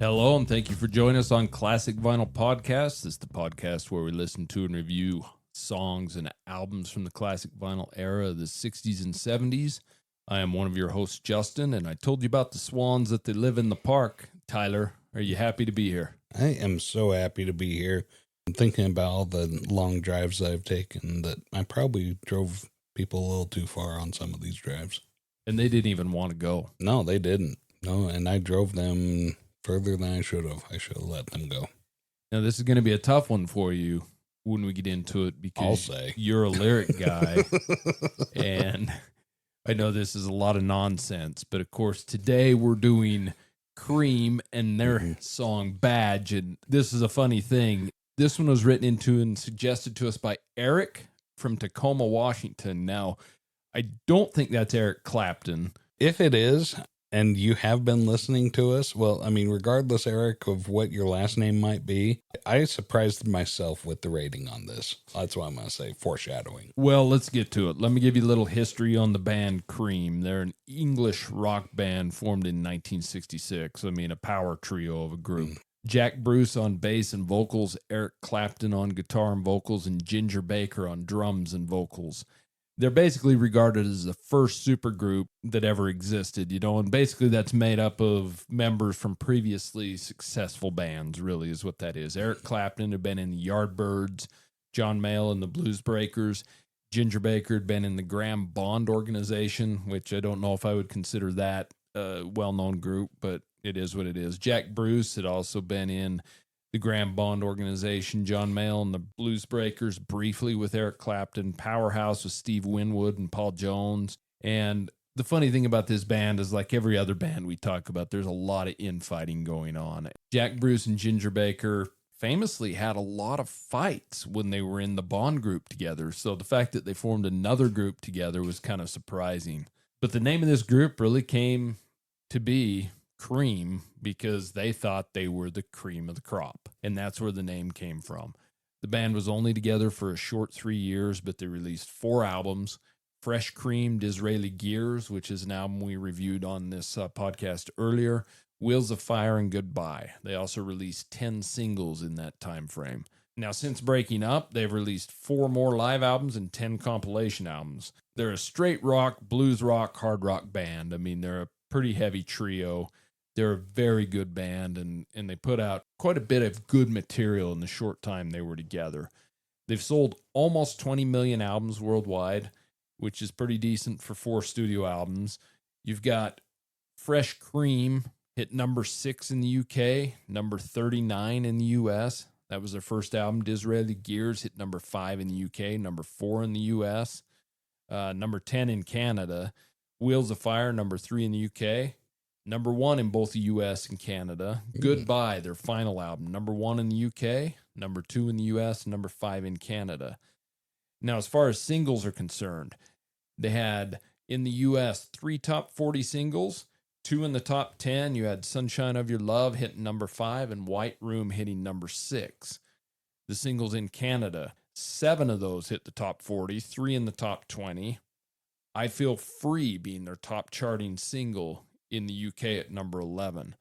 Hello, and thank you for joining us on Classic Vinyl Podcast. This is the podcast where we listen to and review songs and albums from the classic vinyl era of the 60s and 70s. I am one of your hosts, Justin, and I told you about the swans that they live in the park. Tyler, are you happy to be here? I am so happy to be here. I'm thinking about all the long drives I've taken that I probably drove people a little too far on some of these drives. And they didn't even want to go. No, they didn't. No, and I drove them further than I should have. I should have let them go. Now, this is going to be a tough one for you when we get into it because you're a lyric guy. And I know this is a lot of nonsense, but of course, today we're doing Cream and their song Badge. And this is a funny thing. This one was written into and suggested to us by Eric from Tacoma, Washington. Now, I don't think that's Eric Clapton. If it is, and you have been listening to us, well, I mean, regardless, Eric, of what your last name might be, I surprised myself with the rating on this. That's what I'm going to say, foreshadowing. Well, let's get to it. Let me give you a little history on the band Cream. They're an English rock band formed in 1966. I mean, a power trio of a group. Jack Bruce on bass and vocals, Eric Clapton on guitar and vocals, and Ginger Baker on drums and vocals. They're basically regarded as the first supergroup that ever existed, and basically that's made up of members from previously successful bands, really is what that is. Eric Clapton had been in the Yardbirds, John Mayall and the Blues Breakers. Ginger Baker had been in the Graham Bond Organization, which I don't know if I would consider that a well-known group, but it is what it is. Jack Bruce had also been in the Graham Bond Organization, John Mayall and the Blues Breakers, briefly with Eric Clapton, Powerhouse with Steve Winwood and Paul Jones. And the funny thing about this band is, like every other band we talk about, there's a lot of infighting going on. Jack Bruce and Ginger Baker famously had a lot of fights when they were in the Bond group together. So the fact that they formed another group together was kind of surprising. But the name of this group really came to be Cream because they thought they were the cream of the crop, and that's where the name came from. The band was only together for a short 3 years, but they released 4 albums. Fresh Creamed Israeli Gears, which is an album we reviewed on this podcast earlier, Wheels of Fire, and Goodbye. They also released 10 singles in that time frame. Now, since breaking up, they've released 4 more live albums and 10 compilation albums. They're a straight rock, blues rock, hard rock band. I mean, they're a pretty heavy trio. They're a very good band, and they put out quite a bit of good material in the short time they were together. They've sold almost 20 million albums worldwide, which is pretty decent for 4 studio albums. You've got Fresh Cream hit number 6 in the UK, number 39 in the US. That was their first album. Disraeli Gears hit number 5 in the UK, number 4 in the US, number 10 in Canada. Wheels of Fire, number 3 in the UK. Number 1 in both the U.S. and Canada. Goodbye, their final album. Number 1 in the U.K., number 2 in the U.S., and number 5 in Canada. Now, as far as singles are concerned, they had, in the U.S., 3 top 40 singles, 2 in the top 10. You had Sunshine of Your Love hitting number 5 and White Room hitting number 6. The singles in Canada, 7 of those hit the top 40, 3 in the top 20. I Feel Free being their top charting single in the UK at number 11.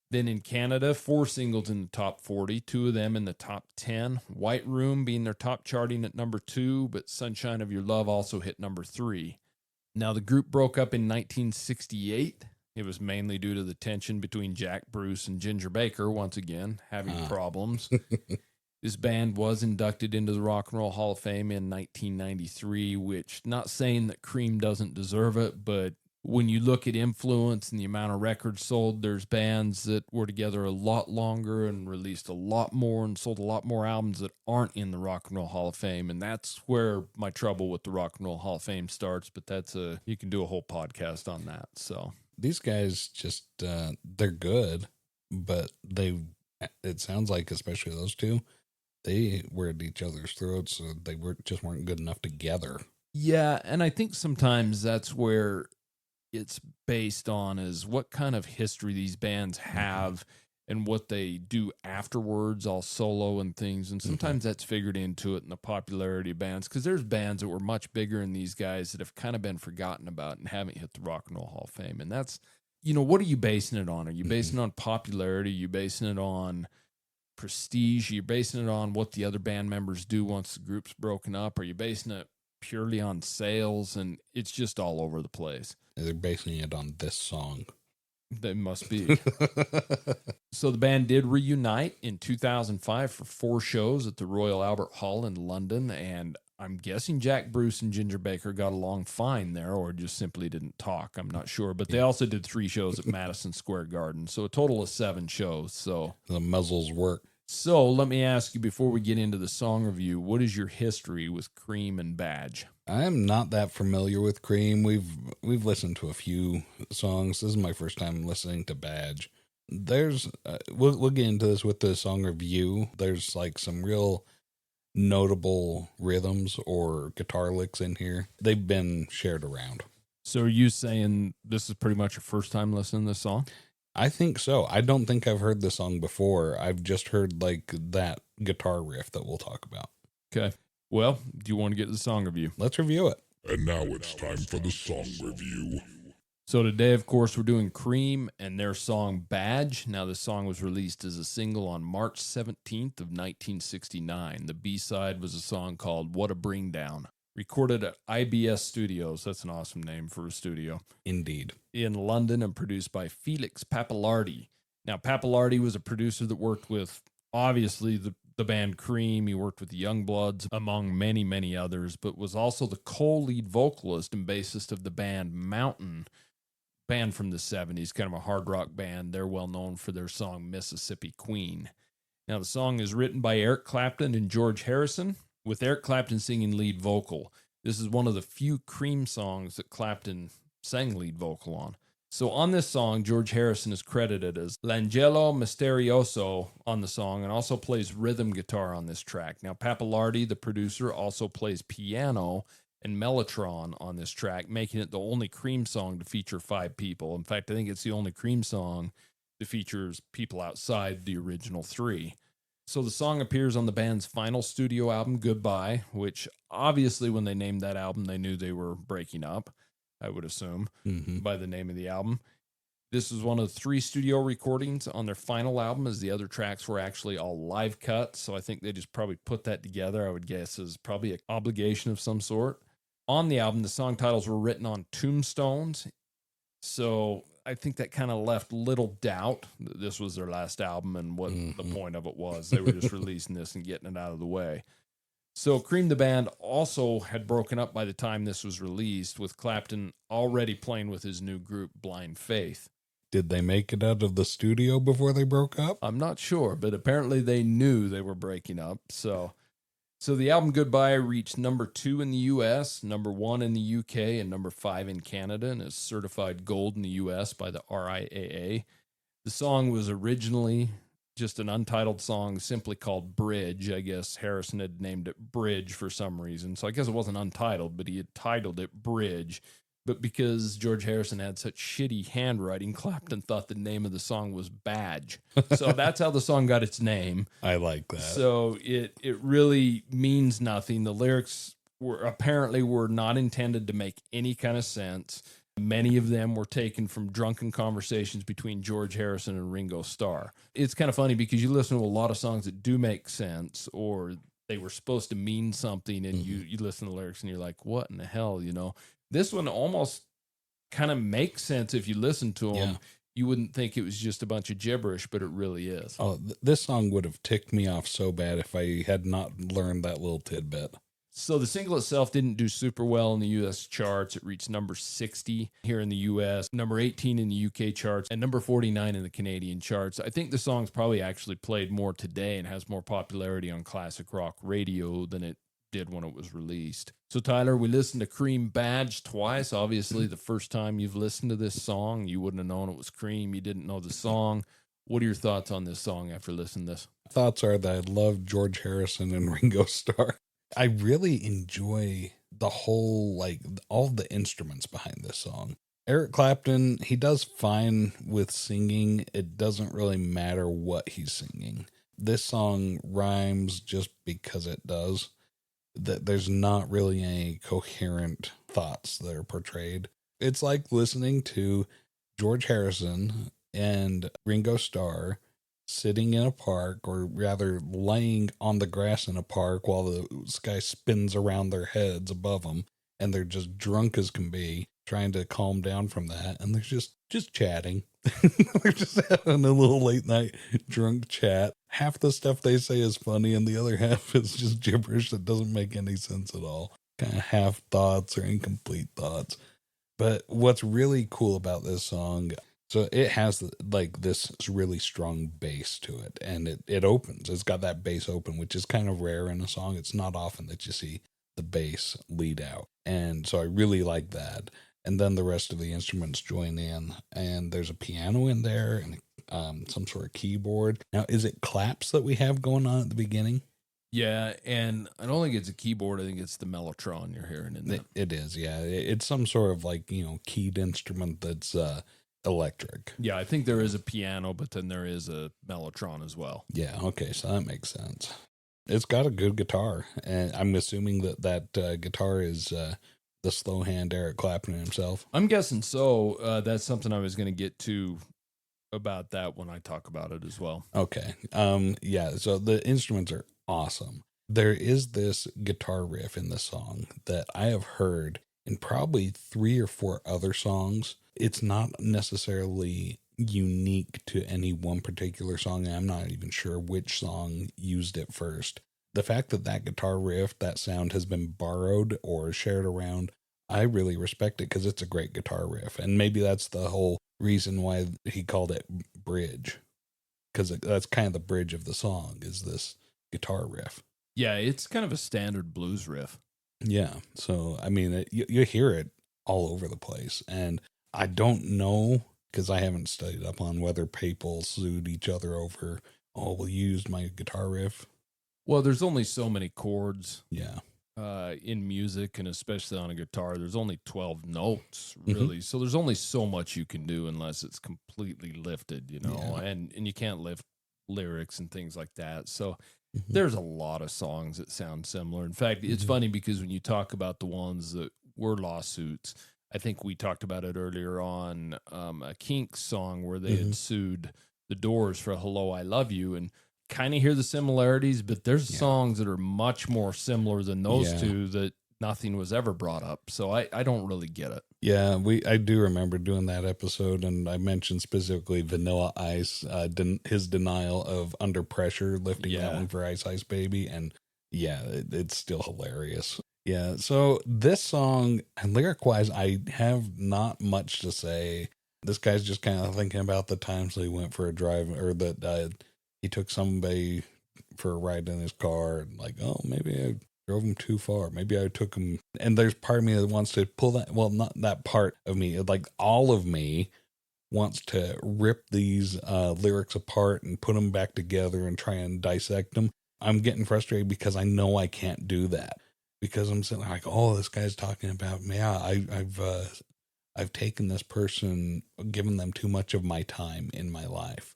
Then in Canada, 4 singles in the top 40, 2 of them in the top 10. White Room being their top charting at number 2, but Sunshine of Your Love also hit number 3. Now, the group broke up in 1968. It was mainly due to the tension between Jack Bruce and Ginger Baker, once again, having problems. This band was inducted into the Rock and Roll Hall of Fame in 1993, which, not saying that Cream doesn't deserve it, but when you look at influence and the amount of records sold, there's bands that were together a lot longer and released a lot more and sold a lot more albums that aren't in the Rock and Roll Hall of Fame. And that's where my trouble with the Rock and Roll Hall of Fame starts. But you can do a whole podcast on that. So these guys just, they're good, but it sounds like, especially those two, they were at each other's throats. So they weren't good enough together. Yeah. And I think sometimes that's where it's based on is what kind of history these bands have and what they do afterwards, all solo and things. And sometimes that's figured into it in the popularity of bands, because there's bands that were much bigger than these guys that have kind of been forgotten about and haven't hit the Rock and Roll Hall of Fame. And that's, what are you basing it on? Are you basing it on popularity? Are you basing it on prestige? Are you basing it on what the other band members do once the group's broken up? Are you basing it purely on sales? And it's just all over the place. They're basing it on this song. That must be. So the band did reunite in 2005 for 4 shows at the Royal Albert Hall in London, and I'm guessing Jack Bruce and Ginger Baker got along fine there, or just simply didn't talk. I'm not sure, but they also did 3 shows at Madison Square Garden, so a total of 7 shows. So the muzzles work. So let me ask you, before we get into the song review, what is your history with Cream and Badge? I am not that familiar with Cream. We've listened to a few songs. This is my first time listening to Badge. There's we'll get into this with the song review. There's like some real notable rhythms or guitar licks in here. They've been shared around. So are you saying this is pretty much your first time listening to this song? I think so. I don't think I've heard the song before. I've just heard like that guitar riff that we'll talk about. Okay. Well, do you want to get the song review? Let's review it. And now it's time for the song review. So today, of course, we're doing Cream and their song Badge. Now, this song was released as a single on March 17th of 1969. The B-side was a song called What a Bring Down, recorded at IBS Studios. That's an awesome name for a studio. Indeed. In London, and produced by Felix Pappalardi. Now, Pappalardi was a producer that worked with, obviously, the band Cream. He worked with the Youngbloods, among many, many others, but was also the co-lead vocalist and bassist of the band Mountain, band from the 70s, kind of a hard rock band. They're well known for their song Mississippi Queen. Now, the song is written by Eric Clapton and George Harrison, with Eric Clapton singing lead vocal. This is one of the few Cream songs that Clapton sang lead vocal on. So on this song, George Harrison is credited as L'Angelo Misterioso on the song, and also plays rhythm guitar on this track. Now, Pappalardi, the producer, also plays piano and mellotron on this track, making it the only Cream song to feature 5 people. In fact, I think it's the only Cream song that features people outside the original 3. So the song appears on the band's final studio album, Goodbye, which obviously when they named that album, they knew they were breaking up, I would assume, by the name of the album. This was one of 3 studio recordings on their final album, as the other tracks were actually all live cuts. So I think they just probably put that together, I would guess, as probably an obligation of some sort. On the album, the song titles were written on tombstones. So I think that kind of left little doubt that this was their last album and what the point of it was. They were just releasing this and getting it out of the way. So Cream, the band, also had broken up by the time this was released, with Clapton already playing with his new group, Blind Faith. Did they make it out of the studio before they broke up? I'm not sure, but apparently they knew they were breaking up. So the album Goodbye reached number 2 in the U.S., number 1 in the U.K., and number 5 in Canada, and is certified gold in the U.S. by the RIAA. The song was originally just an untitled song simply called Bridge. I guess Harrison had named it Bridge for some reason. So I guess it wasn't untitled, but he had titled it Bridge. But because George Harrison had such shitty handwriting, Clapton thought the name of the song was Badge. So that's how the song got its name. I like that. So it really means nothing. The lyrics were not intended to make any kind of sense. Many of them were taken from drunken conversations between George Harrison and Ringo Starr. It's kind of funny because you listen to a lot of songs that do make sense, or they were supposed to mean something, and you listen to the lyrics and you're like, what in the hell, This one almost kind of makes sense if you listen to them. Yeah. You wouldn't think it was just a bunch of gibberish, but it really is. Oh, this song would have ticked me off so bad if I had not learned that little tidbit. So the single itself didn't do super well in the U.S. charts. It reached number 60 here in the U.S., number 18 in the U.K. charts, and number 49 in the Canadian charts. I think the song's probably actually played more today and has more popularity on classic rock radio than it did when it was released. So Tyler, we listened to Cream Badge twice. Obviously, the first time you've listened to this song, you wouldn't have known it was Cream. You didn't know the song. What are your thoughts on this song after listening to this? Thoughts are that I love George Harrison and Ringo Starr. I really enjoy the whole, all the instruments behind this song. Eric Clapton, he does fine with singing. It doesn't really matter what he's singing. This song rhymes just because it does. That there's not really any coherent thoughts that are portrayed. It's like listening to George Harrison and Ringo Starr sitting in a park, or rather laying on the grass in a park while the sky spins around their heads above them, and they're just drunk as can be, trying to calm down from that, and they're just chatting. They're just having a little late night drunk chat. Half the stuff they say is funny, and the other half is just gibberish that doesn't make any sense at all. Kind of half thoughts or incomplete thoughts. But what's really cool about this song, so it has like this really strong bass to it, and it opens. It's got that bass open, which is kind of rare in a song. It's not often that you see the bass lead out. And so I really like that. And then the rest of the instruments join in, and there's a piano in there and some sort of keyboard. Now, is it claps that we have going on at the beginning? Yeah, and I don't think it's a keyboard. I think it's the mellotron you're hearing in there. It is, yeah. It's some sort of like, keyed instrument that's electric. Yeah, I think there is a piano, but then there is a mellotron as well. Yeah, okay, so that makes sense. It's got a good guitar, and I'm assuming that guitar is the slow hand Eric Clapton himself. I'm guessing so. That's something I was going to get to about that when I talk about it as well. Okay. Yeah, so the instruments are awesome. There is this guitar riff in the song that I have heard in probably 3 or 4 other songs. It's not necessarily unique to any one particular song. I'm not even sure which song used it first. The fact that guitar riff, that sound has been borrowed or shared around, I really respect it because it's a great guitar riff. And maybe that's the whole reason why he called it bridge, because that's kind of the bridge of the song is this guitar riff. Yeah, it's kind of a standard blues riff. Yeah. So, I mean, you hear it all over the place. And I don't know, because I haven't studied up on whether people sued each other over, well, you used my guitar riff. Well, there's only so many chords. Yeah. In music, and especially on a guitar, there's only 12 notes, really. Mm-hmm. So there's only so much you can do unless it's completely lifted, yeah. and you can't lift lyrics and things like that. So there's a lot of songs that sound similar. In fact, it's funny because when you talk about the ones that were lawsuits, I think we talked about it earlier on a Kinks song where they had sued the Doors for Hello, I Love You, and kind of hear the similarities, but there's songs that are much more similar than those two that nothing was ever brought up. So I don't really get it. Yeah, I do remember doing that episode, and I mentioned specifically Vanilla Ice, his denial of Under Pressure, lifting that one for Ice Ice Baby, and it's still hilarious. Yeah, so this song, lyric-wise, I have not much to say. This guy's just kind of thinking about the times that he went for a drive, or that he took somebody for a ride in his car, and like, oh, maybe I drove him too far. Maybe I took him. And there's part of me that wants to pull that. Well, not that part of me. Like all of me wants to rip these lyrics apart and put them back together and try and dissect them. I'm getting frustrated because I know I can't do that, because I'm sitting like, oh, this guy's talking about me. Yeah, I've taken this person, given them too much of my time in my life,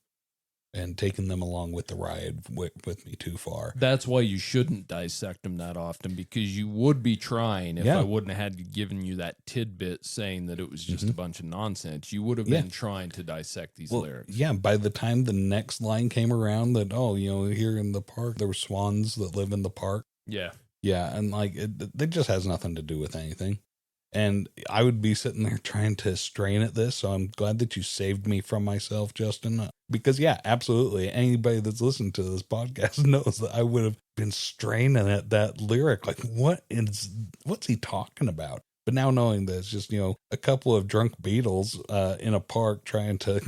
and taking them along with the ride with me too far. That's why you shouldn't dissect them that often, because you would be trying if I wouldn't have had given you that tidbit saying that it was just a bunch of nonsense. You would have been trying to dissect these lyrics. Yeah, by the time the next line came around that, here in the park, there were swans that live in the park. Yeah. Yeah, and like it just has nothing to do with anything. And I would be sitting there trying to strain at this. So I'm glad that you saved me from myself, Justin. Because, absolutely. Anybody that's listened to this podcast knows that I would have been straining at that lyric. Like, what's he talking about? But now knowing that it's just, a couple of drunk Beatles in a park trying to,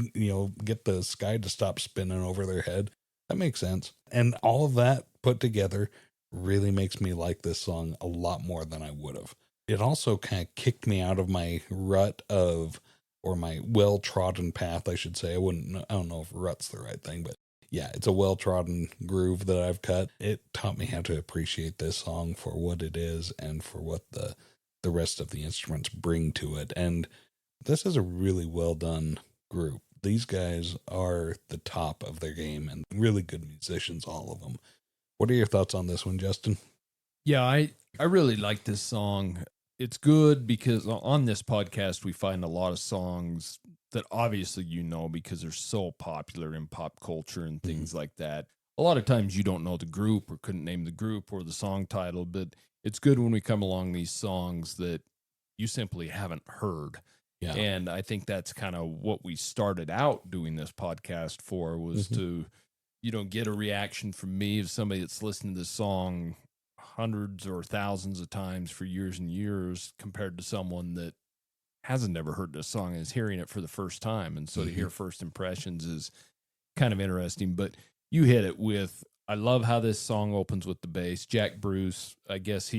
get the sky to stop spinning over their head, that makes sense. And all of that put together really makes me like this song a lot more than I would have. It also kind of kicked me out of my rut or my well-trodden path, I should say. I don't know if rut's the right thing, but it's a well-trodden groove that I've cut. It taught me how to appreciate this song for what it is and for what the rest of the instruments bring to it. And this is a really well-done group. These guys are the top of their game and really good musicians, all of them. What are your thoughts on this one, Justin? Yeah, I really like this song. It's good because on this podcast, we find a lot of songs that obviously you know because they're so popular in pop culture and things like that. A lot of times you don't know the group or couldn't name the group or the song title, but it's good when we come along these songs that you simply haven't heard. Yeah. And I think that's kind of what we started out doing this podcast for, was to, get a reaction from me of somebody that's listened to this song hundreds or thousands of times for years and years, compared to someone that hasn't never heard this song and is hearing it for the first time. And so to hear first impressions is kind of interesting. But you hit it with, I love how this song opens with the bass. Jack Bruce, I guess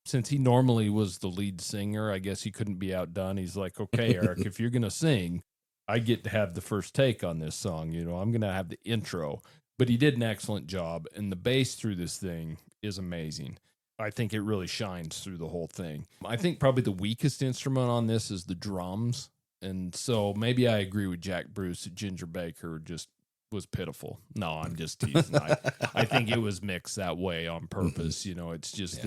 since he normally was the lead singer, I guess he couldn't be outdone. He's like, okay, Eric, if you're going to sing, I get to have the first take on this song. I'm going to have the intro. But he did an excellent job. And the bass through this thing is amazing. I think it really shines through the whole thing. I think probably the weakest instrument on this is the drums. And so maybe I agree with Jack Bruce that Ginger Baker just was pitiful. No, I'm just teasing. I think it was mixed that way on purpose. It's just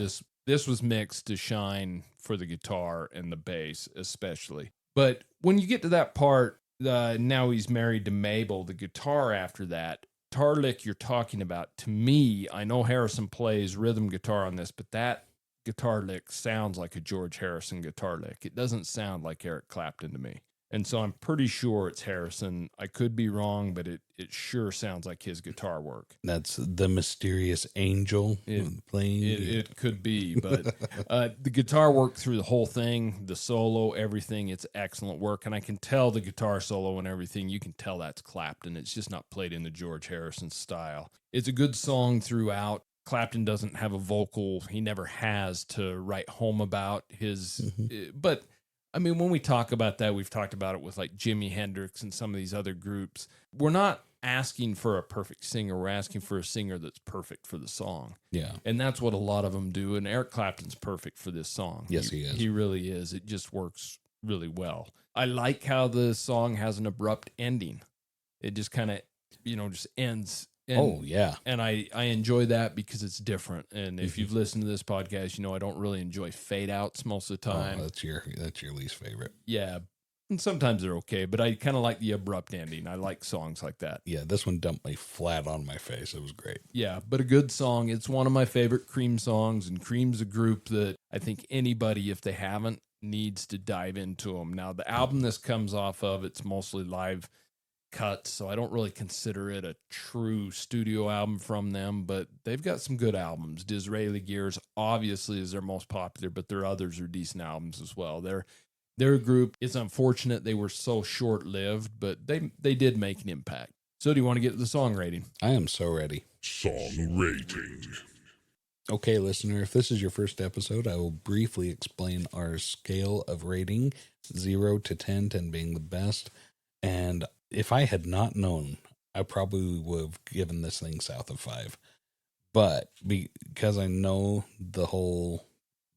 this was mixed to shine for the guitar and the bass especially. But when you get to that part, now he's married to Mabel, the guitar after that, guitar lick you're talking about, to me, I know Harrison plays rhythm guitar on this, but that guitar lick sounds like a George Harrison guitar lick. It doesn't sound like Eric Clapton to me. And so I'm pretty sure it's Harrison. I could be wrong, but it sure sounds like his guitar work. That's the mysterious angel playing. It could be, but the guitar work through the whole thing, the solo, everything, it's excellent work. And I can tell the guitar solo and everything, you can tell that's Clapton. It's just not played in the George Harrison style. It's a good song throughout. Clapton doesn't have a vocal. He never has to write home about his, but I mean, when we talk about that, we've talked about it with like Jimi Hendrix and some of these other groups. We're not asking for a perfect singer. We're asking for a singer that's perfect for the song. Yeah. And that's what a lot of them do. And Eric Clapton's perfect for this song. Yes, he is. He really is. It just works really well. I like how the song has an abrupt ending. It just kind of, just ends. And, and I enjoy that because it's different. And if you've listened to this podcast, I don't really enjoy fade outs most of the time. Oh, that's your least favorite. Yeah. And sometimes they're okay, but I kind of like the abrupt ending. I like songs like that. Yeah, this one dumped me flat on my face. It was great. Yeah, but a good song. It's one of my favorite Cream songs, and Cream's a group that I think anybody, if they haven't, needs to dive into them. Now, the album this comes off of, it's mostly live cuts, so I don't really consider it a true studio album from them, but they've got some good albums. Disraeli Gears obviously is their most popular, but their others are decent albums as well. Their group, it's unfortunate they were so short-lived, but they did make an impact. So do you want to get to the song rating? I am so ready. Song rating. Okay, listener, if this is your first episode, I will briefly explain our scale of rating, 0 to 10, 10 being the best. And if I had not known, I probably would have given this thing south of 5. But because I know the whole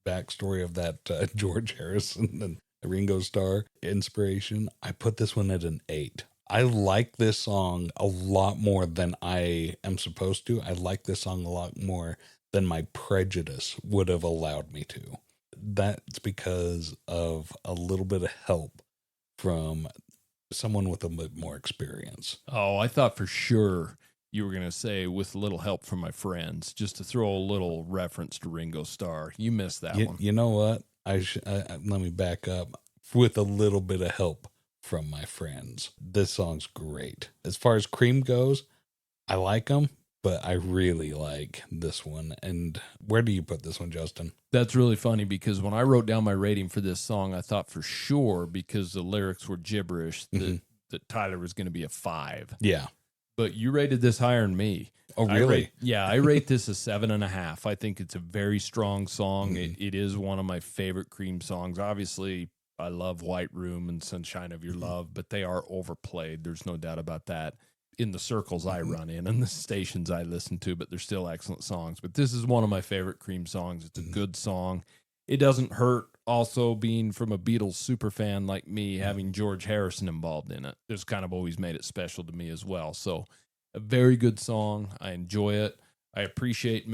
backstory of that George Harrison and Ringo Starr inspiration, I put this one at an 8. I like this song a lot more than I am supposed to. I like this song a lot more than my prejudice would have allowed me to. That's because of a little bit of help from someone with a bit more experience. Oh, I thought for sure you were going to say with a little help from my friends, just to throw a little reference to Ringo Starr. You missed that one. You know what? Let me back up. With a little bit of help from my friends. This song's great. As far as Cream goes, I like them, but I really like this one. And where do you put this one, Justin? That's really funny because when I wrote down my rating for this song, I thought for sure, because the lyrics were gibberish, that Tyler was going to be a 5. Yeah. But you rated this higher than me. Oh, really? I rate this a 7.5. I think it's a very strong song. It is one of my favorite Cream songs. Obviously, I love White Room and Sunshine of Your Love, but they are overplayed. There's no doubt about that in the circles I run in and the stations I listen to, but they're still excellent songs. But this is one of my favorite Cream songs. It's a good song. It doesn't hurt also being from a Beatles super fan like me, having George Harrison involved in it. It's kind of always made it special to me as well. So a very good song. I enjoy it. I appreciate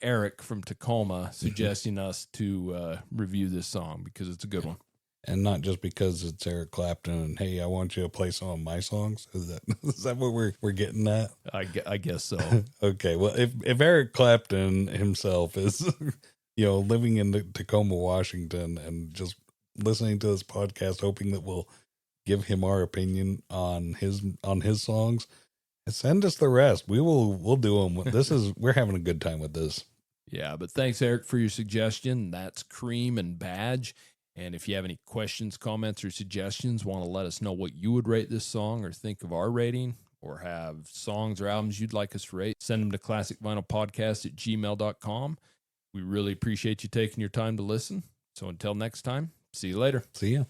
Eric from Tacoma suggesting us to review this song because it's a good one. And not just because it's Eric Clapton and, hey, I want you to play some of my songs. Is that what we're getting at? I guess so. Okay. Well, if Eric Clapton himself is, living in Tacoma, Washington, and just listening to this podcast, hoping that we'll give him our opinion on his songs, send us the rest. We'll do them. We're having a good time with this. Yeah, but thanks, Eric, for your suggestion. That's Cream and Badge. And if you have any questions, comments, or suggestions, want to let us know what you would rate this song or think of our rating, or have songs or albums you'd like us to rate, send them to classicvinylpodcast@gmail.com. We really appreciate you taking your time to listen. So until next time, see you later. See ya.